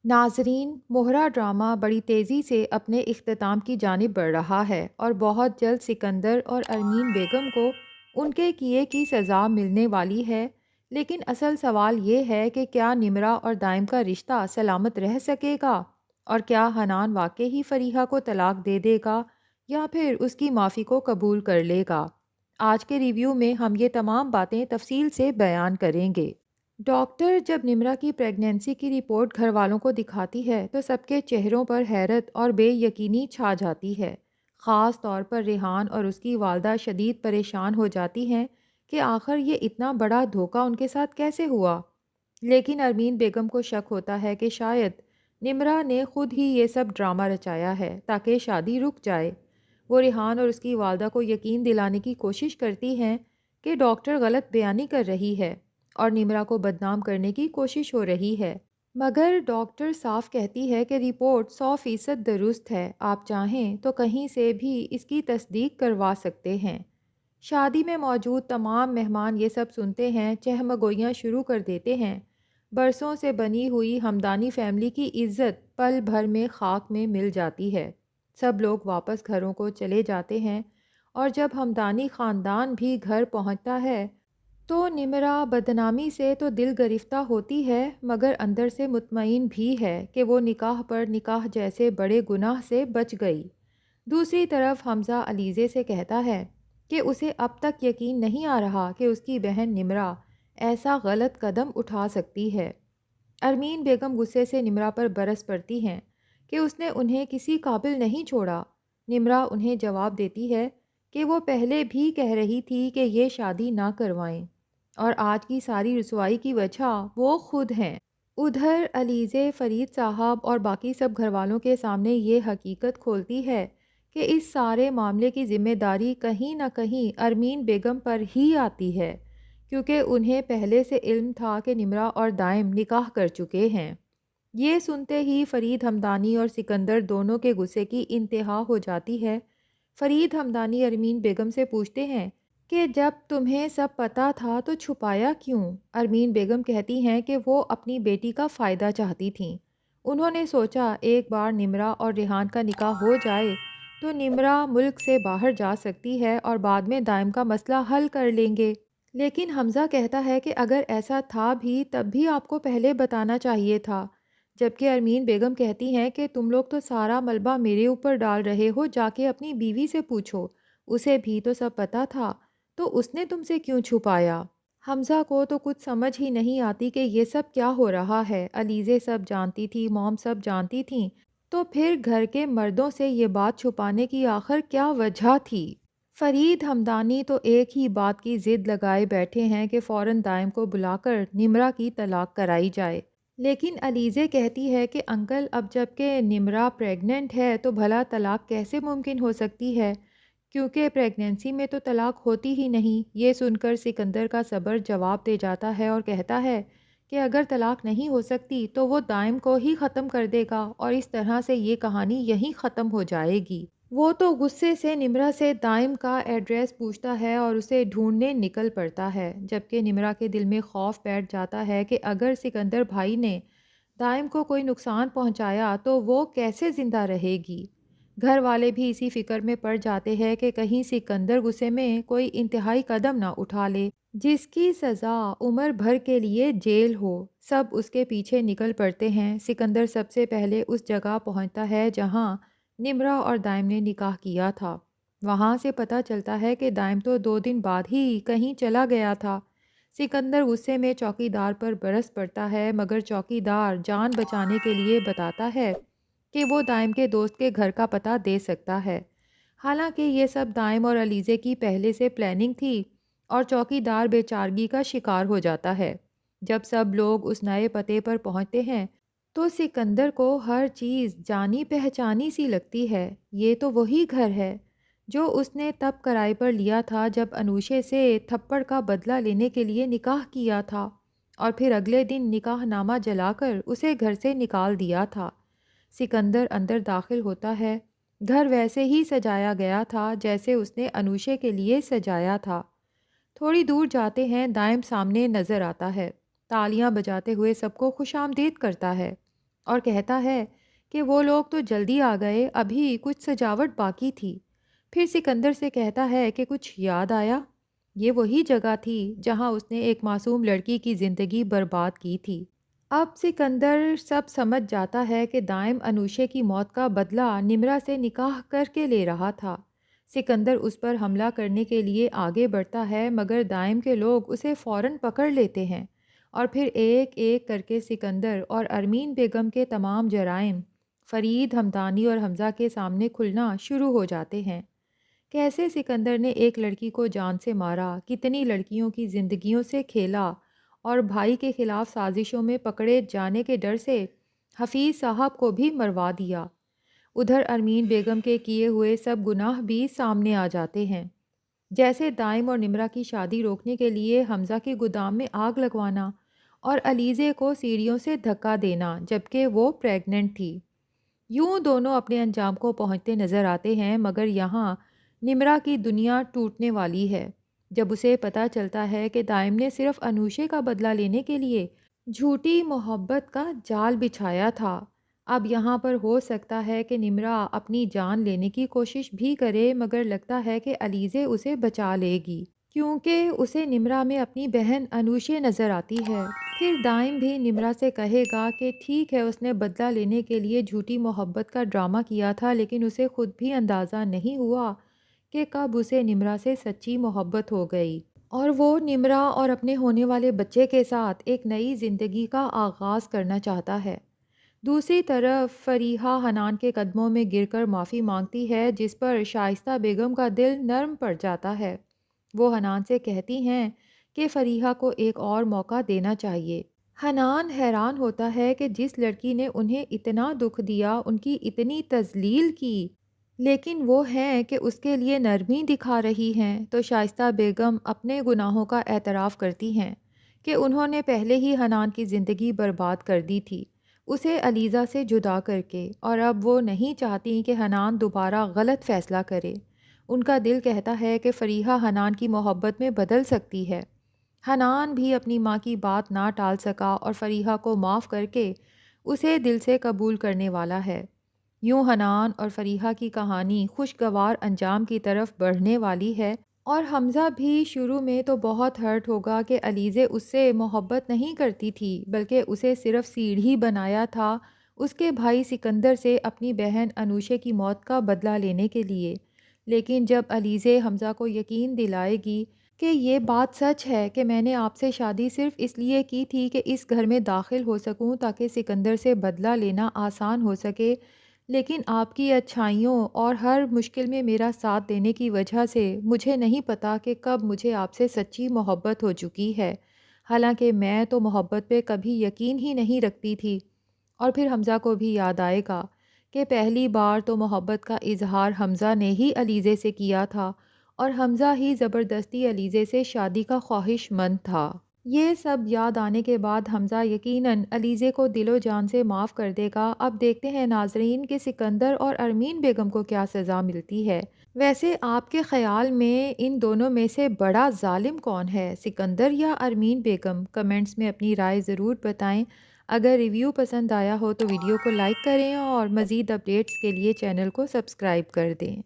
ناظرین، مہرا ڈرامہ بڑی تیزی سے اپنے اختتام کی جانب بڑھ رہا ہے اور بہت جلد سکندر اور ارمین بیگم کو ان کے کیے کی سزا ملنے والی ہے۔ لیکن اصل سوال یہ ہے کہ کیا نمرا اور دائم کا رشتہ سلامت رہ سکے گا؟ اور کیا حنان واقعی ہی فریحہ کو طلاق دے دے گا یا پھر اس کی معافی کو قبول کر لے گا؟ آج کے ریویو میں ہم یہ تمام باتیں تفصیل سے بیان کریں گے۔ ڈاکٹر جب نمرا کی پریگنینسی کی رپورٹ گھر والوں کو دکھاتی ہے تو سب کے چہروں پر حیرت اور بے یقینی چھا جاتی ہے۔ خاص طور پر ریحان اور اس کی والدہ شدید پریشان ہو جاتی ہیں کہ آخر یہ اتنا بڑا دھوکہ ان کے ساتھ کیسے ہوا۔ لیکن ارمین بیگم کو شک ہوتا ہے کہ شاید نمرا نے خود ہی یہ سب ڈرامہ رچایا ہے تاکہ شادی رک جائے۔ وہ ریحان اور اس کی والدہ کو یقین دلانے کی کوشش کرتی ہیں کہ ڈاکٹر غلط بیانی کر رہی ہے اور نمرا کو بدنام کرنے کی کوشش ہو رہی ہے، مگر ڈاکٹر صاف کہتی ہے کہ رپورٹ 100% درست ہے، آپ چاہیں تو کہیں سے بھی اس کی تصدیق کروا سکتے ہیں۔ شادی میں موجود تمام مہمان یہ سب سنتے ہیں، چہمگوئیاں شروع کر دیتے ہیں۔ برسوں سے بنی ہوئی ہمدانی فیملی کی عزت پل بھر میں خاک میں مل جاتی ہے۔ سب لوگ واپس گھروں کو چلے جاتے ہیں اور جب ہمدانی خاندان بھی گھر پہنچتا ہے تو نمرا بدنامی سے تو دل گرفتہ ہوتی ہے مگر اندر سے مطمئن بھی ہے کہ وہ نکاح پر نکاح جیسے بڑے گناہ سے بچ گئی۔ دوسری طرف حمزہ علیزے سے کہتا ہے کہ اسے اب تک یقین نہیں آ رہا کہ اس کی بہن نمرا ایسا غلط قدم اٹھا سکتی ہے۔ ارمین بیگم غصے سے نمرا پر برس پڑتی ہیں کہ اس نے انہیں کسی قابل نہیں چھوڑا۔ نمرا انہیں جواب دیتی ہے کہ وہ پہلے بھی کہہ رہی تھی کہ یہ شادی نہ کروائیں اور آج کی ساری رسوائی کی وجہ وہ خود ہیں۔ ادھر علیزے فرید صاحب اور باقی سب گھر والوں کے سامنے یہ حقیقت کھولتی ہے کہ اس سارے معاملے کی ذمہ داری کہیں نہ کہیں ارمین بیگم پر ہی آتی ہے، کیونکہ انہیں پہلے سے علم تھا کہ نمرا اور دائم نکاح کر چکے ہیں۔ یہ سنتے ہی فرید ہمدانی اور سکندر دونوں کے غصے کی انتہا ہو جاتی ہے۔ فرید ہمدانی ارمین بیگم سے پوچھتے ہیں کہ جب تمہیں سب پتہ تھا تو چھپایا کیوں؟ ارمین بیگم کہتی ہیں کہ وہ اپنی بیٹی کا فائدہ چاہتی تھیں۔ انہوں نے سوچا ایک بار نمرا اور ریحان کا نکاح ہو جائے تو نمرا ملک سے باہر جا سکتی ہے اور بعد میں دائم کا مسئلہ حل کر لیں گے۔ لیکن حمزہ کہتا ہے کہ اگر ایسا تھا بھی تب بھی آپ کو پہلے بتانا چاہیے تھا، جبکہ ارمین بیگم کہتی ہیں کہ تم لوگ تو سارا ملبہ میرے اوپر ڈال رہے ہو، جا کے اپنی بیوی سے پوچھو، اسے بھی تو سب پتہ تھا، تو اس نے تم سے کیوں چھپایا؟ حمزہ کو تو کچھ سمجھ ہی نہیں آتی کہ یہ سب کیا ہو رہا ہے۔ علیزے سب جانتی تھی، موم سب جانتی تھیں، تو پھر گھر کے مردوں سے یہ بات چھپانے کی آخر کیا وجہ تھی؟ فرید ہمدانی تو ایک ہی بات کی ضد لگائے بیٹھے ہیں کہ فوراً دائم کو بلا کر نمرا کی طلاق کرائی جائے۔ لیکن علیزے کہتی ہے کہ انکل اب جب کہ نمرا پریگننٹ ہے تو بھلا طلاق کیسے ممکن ہو سکتی ہے، کیونکہ پریگننسی میں تو طلاق ہوتی ہی نہیں۔ یہ سن کر سکندر کا صبر جواب دے جاتا ہے اور کہتا ہے کہ اگر طلاق نہیں ہو سکتی تو وہ دائم کو ہی ختم کر دے گا اور اس طرح سے یہ کہانی یہیں ختم ہو جائے گی۔ وہ تو غصے سے نمرا سے دائم کا ایڈریس پوچھتا ہے اور اسے ڈھونڈنے نکل پڑتا ہے، جبکہ نمرا کے دل میں خوف بیٹھ جاتا ہے کہ اگر سکندر بھائی نے دائم کو کوئی نقصان پہنچایا تو وہ کیسے زندہ رہے گی۔ گھر والے بھی اسی فکر میں پڑ جاتے ہیں کہ کہیں سکندر غصے میں کوئی انتہائی قدم نہ اٹھا لے جس کی سزا عمر بھر کے لیے جیل ہو۔ سب اس کے پیچھے نکل پڑتے ہیں۔ سکندر سب سے پہلے اس جگہ پہنچتا ہے جہاں نمرا اور دائم نے نکاح کیا تھا۔ وہاں سے پتہ چلتا ہے کہ دائم تو 2 دن بعد ہی کہیں چلا گیا تھا۔ سکندر غصے میں چوکی دار پر برس پڑتا ہے مگر چوکی دار جان بچانے کے لیے بتاتا ہے کہ وہ دائم کے دوست کے گھر کا پتہ دے سکتا ہے۔ حالانکہ یہ سب دائم اور علیزے کی پہلے سے پلاننگ تھی اور چوکی دار بے چارگی کا شکار ہو جاتا ہے۔ جب سب لوگ اس نئے پتے پر پہنچتے ہیں تو سکندر کو ہر چیز جانی پہچانی سی لگتی ہے۔ یہ تو وہی گھر ہے جو اس نے تب کرائے پر لیا تھا جب انوشے سے تھپڑ کا بدلہ لینے کے لیے نکاح کیا تھا اور پھر اگلے دن نکاح نامہ جلا کر اسے گھر سے نکال دیا تھا۔ سکندر اندر داخل ہوتا ہے۔ گھر ویسے ہی سجایا گیا تھا جیسے اس نے انوشے کے لیے سجایا تھا۔ تھوڑی دور جاتے ہیں، دائم سامنے نظر آتا ہے، تالیاں بجاتے ہوئے سب کو خوش آمدید کرتا ہے۔ اور کہتا ہے کہ وہ لوگ تو جلدی آ گئے، ابھی کچھ سجاوٹ باقی تھی۔ پھر سکندر سے کہتا ہے کہ کچھ یاد آیا؟ یہ وہی جگہ تھی جہاں اس نے ایک معصوم لڑکی کی زندگی برباد کی تھی۔ اب سکندر سب سمجھ جاتا ہے کہ دائم انوشے کی موت کا بدلہ نمرا سے نکاح کر کے لے رہا تھا۔ سکندر اس پر حملہ کرنے کے لیے آگے بڑھتا ہے، مگر دائم کے لوگ اسے فوراً پکڑ لیتے ہیں اور پھر ایک ایک کر کے سکندر اور ارمین بیگم کے تمام جرائم فرید، ہمدانی اور حمزہ کے سامنے کھلنا شروع ہو جاتے ہیں۔ کیسے سکندر نے ایک لڑکی کو جان سے مارا، کتنی لڑکیوں کی زندگیوں سے کھیلا اور بھائی کے خلاف سازشوں میں پکڑے جانے کے ڈر سے حفیظ صاحب کو بھی مروا دیا۔ ادھر ارمین بیگم کے کیے ہوئے سب گناہ بھی سامنے آ جاتے ہیں، جیسے دائم اور نمرا کی شادی روکنے کے لیے حمزہ کے گودام میں آگ لگوانا اور علیزے کو سیڑھیوں سے دھکا دینا جبکہ وہ پریگننٹ تھی۔ یوں دونوں اپنے انجام کو پہنچتے نظر آتے ہیں، مگر یہاں نمرا کی دنیا ٹوٹنے والی ہے جب اسے پتہ چلتا ہے کہ دائم نے صرف انوشے کا بدلہ لینے کے لیے جھوٹی محبت کا جال بچھایا تھا۔ اب یہاں پر ہو سکتا ہے کہ نمرا اپنی جان لینے کی کوشش بھی کرے، مگر لگتا ہے کہ علیزے اسے بچا لے گی کیونکہ اسے نمرا میں اپنی بہن انوشے نظر آتی ہے۔ پھر دائم بھی نمرا سے کہے گا کہ ٹھیک ہے، اس نے بدلہ لینے کے لیے جھوٹی محبت کا ڈرامہ کیا تھا، لیکن اسے خود بھی اندازہ نہیں ہوا کہ کب اسے نمرا سے سچی محبت ہو گئی اور وہ نمرا اور اپنے ہونے والے بچے کے ساتھ ایک نئی زندگی کا آغاز کرنا چاہتا ہے۔ دوسری طرف فریحہ حنان کے قدموں میں گر کر معافی مانگتی ہے، جس پر شائستہ بیگم کا دل نرم پڑ جاتا ہے۔ وہ حنان سے کہتی ہیں کہ فریحہ کو ایک اور موقع دینا چاہیے۔ حنان حیران ہوتا ہے کہ جس لڑکی نے انہیں اتنا دکھ دیا، ان کی اتنی تذلیل کی، لیکن وہ ہیں کہ اس کے لیے نرمی دکھا رہی ہیں۔ تو شائستہ بیگم اپنے گناہوں کا اعتراف کرتی ہیں کہ انہوں نے پہلے ہی حنان کی زندگی برباد کر دی تھی، اسے علیزہ سے جدا کر کے، اور اب وہ نہیں چاہتی کہ حنان دوبارہ غلط فیصلہ کرے۔ ان کا دل کہتا ہے کہ فریحہ حنان کی محبت میں بدل سکتی ہے۔ حنان بھی اپنی ماں کی بات نہ ٹال سکا اور فریحہ کو معاف کر کے اسے دل سے قبول کرنے والا ہے۔ یوں حنان اور فریحہ کی کہانی خوشگوار انجام کی طرف بڑھنے والی ہے، اور حمزہ بھی شروع میں تو بہت ہرٹ ہوگا کہ علیزے اس سے محبت نہیں کرتی تھی، بلکہ اسے صرف سیڑھی بنایا تھا اس کے بھائی سکندر سے اپنی بہن انوشے کی موت کا بدلہ لینے کے لیے۔ لیکن جب علیزے حمزہ کو یقین دلائے گی کہ یہ بات سچ ہے کہ میں نے آپ سے شادی صرف اس لیے کی تھی کہ اس گھر میں داخل ہو سکوں تاکہ سکندر سے بدلہ لینا آسان ہو سکے، لیکن آپ کی اچھائیوں اور ہر مشکل میں میرا ساتھ دینے کی وجہ سے مجھے نہیں پتا کہ کب مجھے آپ سے سچی محبت ہو چکی ہے، حالانکہ میں تو محبت پہ کبھی یقین ہی نہیں رکھتی تھی۔ اور پھر حمزہ کو بھی یاد آئے گا کہ پہلی بار تو محبت کا اظہار حمزہ نے ہی علیزے سے کیا تھا اور حمزہ ہی زبردستی علیزے سے شادی کا خواہش مند تھا۔ یہ سب یاد آنے کے بعد حمزہ یقیناً علیزے کو دل و جان سے معاف کر دے گا۔ اب دیکھتے ہیں ناظرین کہ سکندر اور ارمین بیگم کو کیا سزا ملتی ہے۔ ویسے آپ کے خیال میں ان دونوں میں سے بڑا ظالم کون ہے، سکندر یا ارمین بیگم؟ کمنٹس میں اپنی رائے ضرور بتائیں۔ اگر ریویو پسند آیا ہو تو ویڈیو کو لائک کریں اور مزید اپڈیٹس کے لیے چینل کو سبسکرائب کر دیں۔